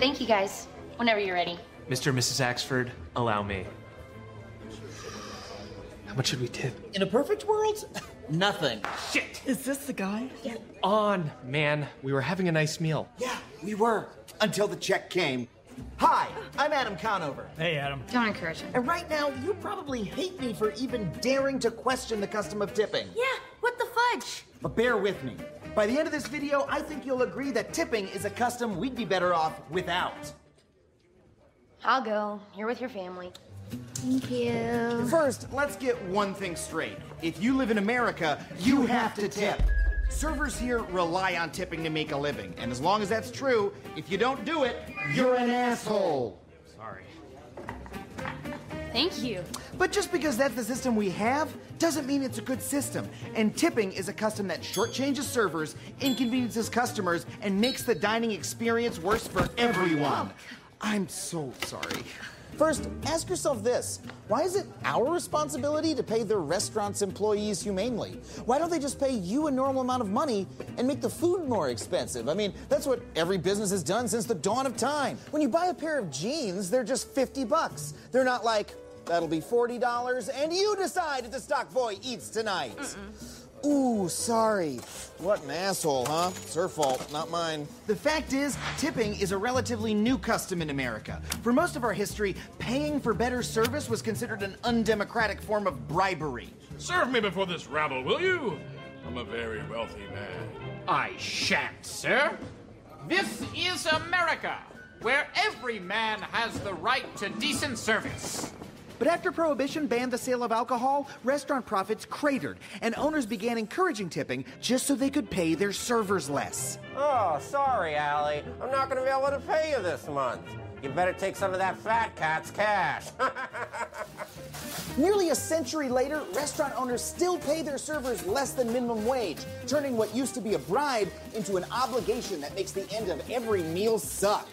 Thank you, guys. Whenever you're ready. Mr. and Mrs. Axford, allow me. How much should we tip? In a perfect world, nothing. Shit! Is this the guy? Get on, man. We were having a nice meal. Yeah, we were. Until the check came. Hi, I'm Adam Conover. Hey, Adam. Don't encourage him. And right now, you probably hate me for even daring to question the custom of tipping. Yeah, what the fudge? But bear with me. By the end of this video, I think you'll agree that tipping is a custom we'd be better off without. I'll go. You're with your family. Thank you. First, let's get one thing straight. If you live in America, you have to tip. Servers here rely on tipping to make a living. And as long as that's true, if you don't do it, you're an asshole. Sorry. Thank you. But just because that's the system we have, doesn't mean it's a good system. And tipping is a custom that shortchanges servers, inconveniences customers, and makes the dining experience worse for everyone. I'm so sorry. First, ask yourself this. Why is it our responsibility to pay the restaurant's employees humanely? Why don't they just pay you a normal amount of money and make the food more expensive? I mean, that's what every business has done since the dawn of time. When you buy a pair of jeans, they're just $50. They're not like, that'll be $40, and you decide if the stock boy eats tonight. Ooh, sorry. What an asshole, huh? It's her fault, not mine. The fact is, tipping is a relatively new custom in America. For most of our history, paying for better service was considered an undemocratic form of bribery. Serve me before this rabble, will you? I'm a very wealthy man. I shan't, sir. This is America, where every man has the right to decent service. But after Prohibition banned the sale of alcohol, restaurant profits cratered, and owners began encouraging tipping just so they could pay their servers less. Oh, sorry, Allie. I'm not going to be able to pay you this month. You better take some of that fat cat's cash. Nearly a century later, restaurant owners still pay their servers less than minimum wage, turning what used to be a bribe into an obligation that makes the end of every meal suck.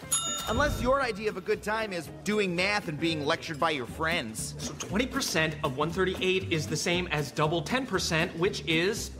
Unless your idea of a good time is doing math and being lectured by your friends. So 20% of 138 is the same as double 10%, which is...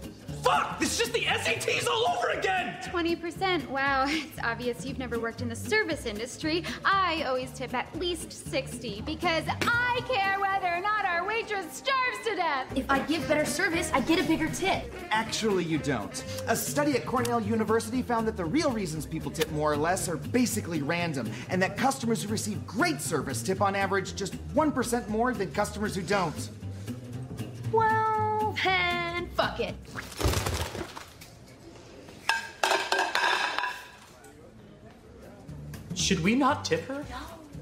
Fuck! This is just the SATs all over again! 20%. Wow, it's obvious you've never worked in the service industry. I always tip at least 60 because I care whether or not our waitress starves to death. If I give better service, I get a bigger tip. Actually, you don't. A study at Cornell University found that the real reasons people tip more or less are basically random, and that customers who receive great service tip on average just 1% more than customers who don't. Well, then fuck it. Should we not tip her? No,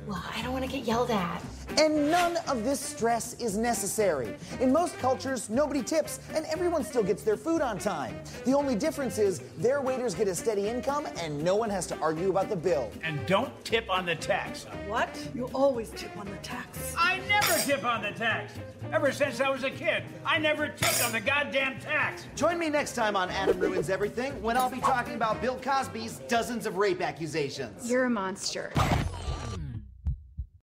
well, I don't want to get yelled at. And none of this stress is necessary. In most cultures, nobody tips, and everyone still gets their food on time. The only difference is their waiters get a steady income, and no one has to argue about the bill. And don't tip on the tax. What? You always tip on the tax. I never tip on the tax. Ever since I was a kid, I never tipped on the goddamn tax. Join me next time on Adam Ruins Everything, when I'll be talking about Bill Cosby's dozens of rape accusations. You're a monster.